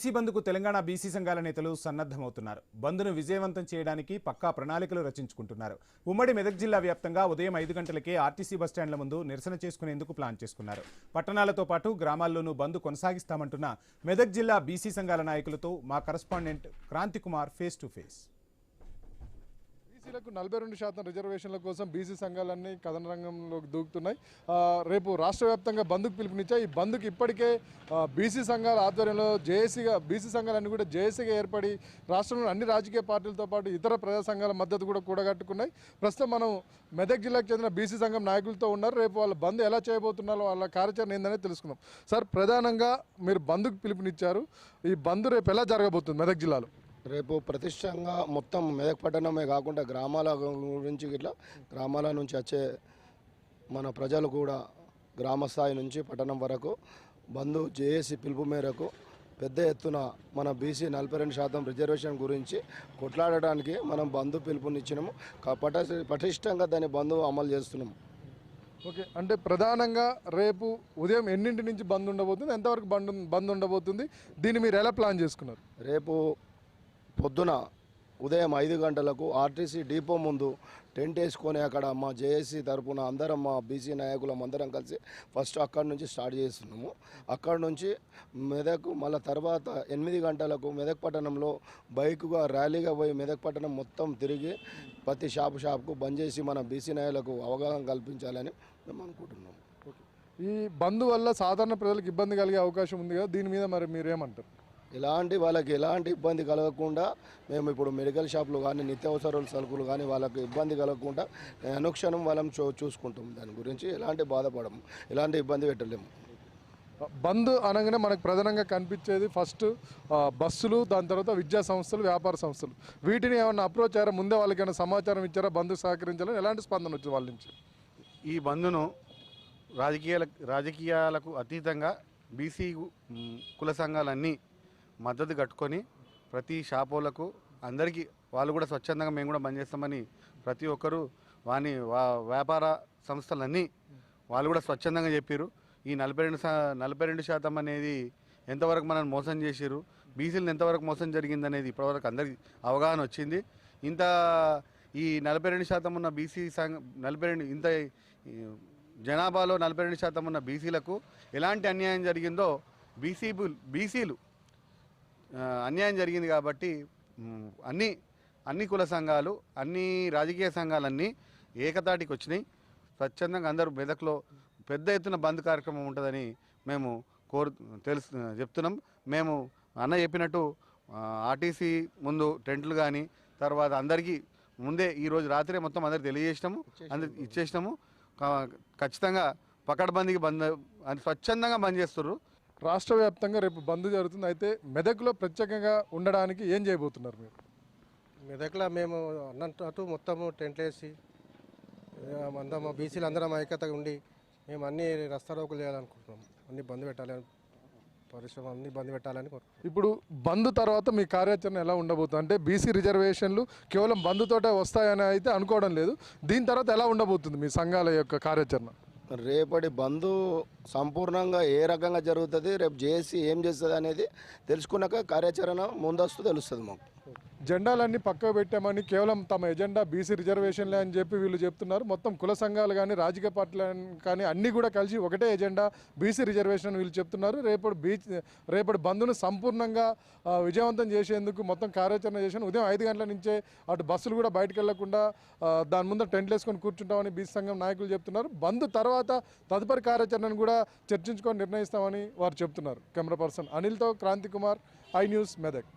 BC బంద్కు Telangana BC సంఘాల నేతలు సన్నద్ధమవుతున్నారు. బంద్ను విజయవంతం చేయడానికి పక్కా ప్రణాళికలు రచించుకుంటున్నారు. ఉమ్మడి మెదక్ జిల్లా వ్యాప్తంగా ఉదయం 5 గంటలకే ఆర్టీసీ బస్టాండ్ల ముందు నిరసన చేసుకునేందుకు ప్లాన్ చేసుకున్నారు. పట్టణాలతో పాటు గ్రామాల్లోనూ బంద్ కొనసాగిస్తామంటున్న మెదక్ జిల్లా బీసీ సంఘాల నాయకులతో మా correspondent Kranti Kumar face to face. బీసీలకు 42% రిజర్వేషన్ల కోసం బీసీ సంఘాలన్నీ కథన రంగంలోకి దూకుతున్నాయి. రేపు రాష్ట్ర వ్యాప్తంగా బంద్కు పిలుపునిచ్చాయి. ఈ బంద్కు ఇప్పటికే బీసీ సంఘాల ఆధ్వర్యంలో జేఏసీగా బీసీ సంఘాలన్నీ కూడా జేఏసీగా ఏర్పడి రాష్ట్రంలో అన్ని రాజకీయ పార్టీలతో పాటు ఇతర ప్రజా సంఘాల మద్దతు కూడా కూడగట్టుకున్నాయి. ప్రస్తుతం మనం మెదక్ జిల్లాకు చెందిన బీసీ సంఘం నాయకులతో ఉన్నారు. రేపు వాళ్ళ బంద్ ఎలా చేయబోతున్నారో వాళ్ళ కార్యాచరణ ఏందనేది తెలుసుకుందాం. సార్, ప్రధానంగా మీరు బంద్కు పిలుపునిచ్చారు. ఈ బంద్ రేపు ఎలా జరగబోతుంది మెదక్ జిల్లాలో? రేపు ప్రతిష్టంగా మొత్తం మెదక్ పట్టణమే కాకుండా గ్రామాల గురించి ఇట్లా గ్రామాల నుంచి వచ్చే మన ప్రజలు కూడా గ్రామ స్థాయి నుంచి పట్టణం వరకు బంధు జేఏసీ పిలుపు మేరకు పెద్ద ఎత్తున మన బీసీ 42% రిజర్వేషన్ గురించి కొట్లాడడానికి మనం బంధు పిలుపునిచ్చినాము. పటిష్టంగా దాని బంధు అమలు చేస్తున్నాము. ఓకే, అంటే ప్రధానంగా రేపు ఉదయం ఎన్నింటి నుంచి బంద్ ఉండబోతుంది, ఎంతవరకు బంద్ ఉండబోతుంది, దీన్ని మీరు ఎలా ప్లాన్ చేసుకున్నారు? రేపు పొద్దున ఉదయం 5 గంటలకు ఆర్టీసీ డిపో ముందు టెంట్ వేసుకొని అక్కడ మా జేఏసీ తరఫున అందరం మా బీసీ నాయకులం అందరం కలిసి ఫస్ట్ అక్కడి నుంచి స్టార్ట్ చేస్తున్నాము. అక్కడి నుంచి మెదక్ మళ్ళీ తర్వాత 8 గంటలకు మెదక్ పట్టణంలో బైకుగా ర్యాలీగా పోయి మెదక్ పట్టణం మొత్తం తిరిగి ప్రతి షాపుకు బంద్ చేసి మన బీసీ నాయకులకు అవగాహన కల్పించాలని మేము అనుకుంటున్నాము. ఈ బంద్ వల్ల సాధారణ ప్రజలకు ఇబ్బంది కలిగే అవకాశం ఉంది కదా, దీని మీద మరి మీరేమంటారు? వాళ్ళకి ఎలాంటి ఇబ్బంది కలగకుండా మేము ఇప్పుడు మెడికల్ షాపులు కానీ నిత్యావసరాల సరుకులు కానీ వాళ్ళకి ఇబ్బంది కలగకుండా అనుక్షణం వాళ్ళని చూసుకుంటాం. దాని గురించి ఎలాంటి బాధపడము, ఎలాంటి ఇబ్బంది పెట్టలేము. బంద్ అనగానే మనకు ప్రధానంగా కనిపించేది ఫస్ట్ బస్సులు, దాని తర్వాత విద్యా సంస్థలు, వ్యాపార సంస్థలు. వీటిని ఏమైనా అప్రోచ్ అయ్యారా? ముందే వాళ్ళకి ఏమైనా సమాచారం ఇచ్చారా? బంద్ సహకరించాలని ఎలాంటి స్పందన వచ్చింది వాళ్ళ నుంచి? ఈ బంద్ను రాజకీయాలకు అతీతంగా బీసీ కుల సంఘాలన్నీ మద్దతు కట్టుకొని ప్రతి షాపులకు అందరికీ వాళ్ళు కూడా స్వచ్ఛందంగా మేము కూడా బంద్ చేస్తామని ప్రతి ఒక్కరూ వ్యాపార సంస్థలన్నీ వాళ్ళు కూడా స్వచ్ఛందంగా చెప్పారు. ఈ 42% అనేది ఎంతవరకు మనం మోసం చేసారు, బీసీలను ఎంతవరకు మోసం జరిగిందనేది ఇప్పటివరకు అందరికీ అవగాహన వచ్చింది. ఇంత ఈ 42% ఉన్న బీసీ సంఘం 42 ఇంత జనాభాలో 42% ఉన్న బీసీలకు ఎలాంటి అన్యాయం జరిగిందో బీసీలు అన్యాయం జరిగింది కాబట్టి అన్ని కుల సంఘాలు, అన్ని రాజకీయ సంఘాలన్నీ ఏకతాటికి వచ్చినాయి. స్వచ్ఛందంగా అందరూ మెదక్లో పెద్ద ఎత్తున బంద్ కార్యక్రమం ఉంటుందని మేము చెప్తున్నాం. మేము అన్న చెప్పినట్టు ఆర్టీసీ ముందు టెంట్లు కానీ తర్వాత అందరికీ ముందే ఈరోజు రాత్రే మొత్తం అందరికి ఇచ్చేసినాము. ఖచ్చితంగా పకడ్బందీకి బంద్ అని స్వచ్ఛందంగా బంద్ చేస్తున్నారు. రాష్ట్ర వ్యాప్తంగా రేపు బంద్ జరుగుతుంది. అయితే మెదక్లో ప్రత్యేకంగా ఉండడానికి ఏం చేయబోతున్నారు మీరు? మెదక్లో మేము అన్నట్టు మొత్తము టెంట్లు వేసి అందరం బీసీలు అందరం ఐక్యతగా ఉండి మేము అన్ని రస్తారోకులు చేయాలనుకుంటున్నాం. అన్ని బంద్ పెట్టాలని, పరిశ్రమ అన్ని బంద్ పెట్టాలని. ఇప్పుడు బంద్ తర్వాత మీ కార్యాచరణ ఎలా ఉండబోతుంది? అంటే బీసీ రిజర్వేషన్లు కేవలం బంద్తోటే వస్తాయని అయితే అనుకోవడం లేదు. దీని తర్వాత ఎలా ఉండబోతుంది మీ సంఘాల యొక్క కార్యాచరణ? రేపటి బంధు సంపూర్ణంగా ఏ రకంగా జరుగుతుంది, రేపు జేఏసీ ఏం చేస్తుంది అనేది తెలుసుకున్నాక కార్యాచరణ ముందస్తు తెలుస్తుంది మాకు. జెండాలన్నీ పక్కకు పెట్టామని కేవలం తమ ఎజెండా బీసీ రిజర్వేషన్లే అని చెప్పి వీళ్ళు చెప్తున్నారు. మొత్తం కుల సంఘాలు కానీ రాజకీయ పార్టీలు కానీ అన్నీ కూడా కలిసి ఒకటే ఎజెండా బీసీ రిజర్వేషన్ వీళ్ళు చెప్తున్నారు. రేపటి బంద్ను సంపూర్ణంగా విజయవంతం చేసేందుకు మొత్తం కార్యాచరణ చేశాను. ఉదయం 5 గంటల నుంచే అటు బస్సులు కూడా బయటకు వెళ్లకుండా దాని ముందు టెంట్లు వేసుకొని కూర్చుంటామని బీసీ సంఘం నాయకులు చెప్తున్నారు. బంద్ తర్వాత తదుపరి కార్యాచరణను కూడా చర్చించుకొని నిర్ణయిస్తామని వారు చెప్తున్నారు. కెమెరా పర్సన్ అనిల్తో క్రాంతి కుమార్, ఐ న్యూస్, మెదక్.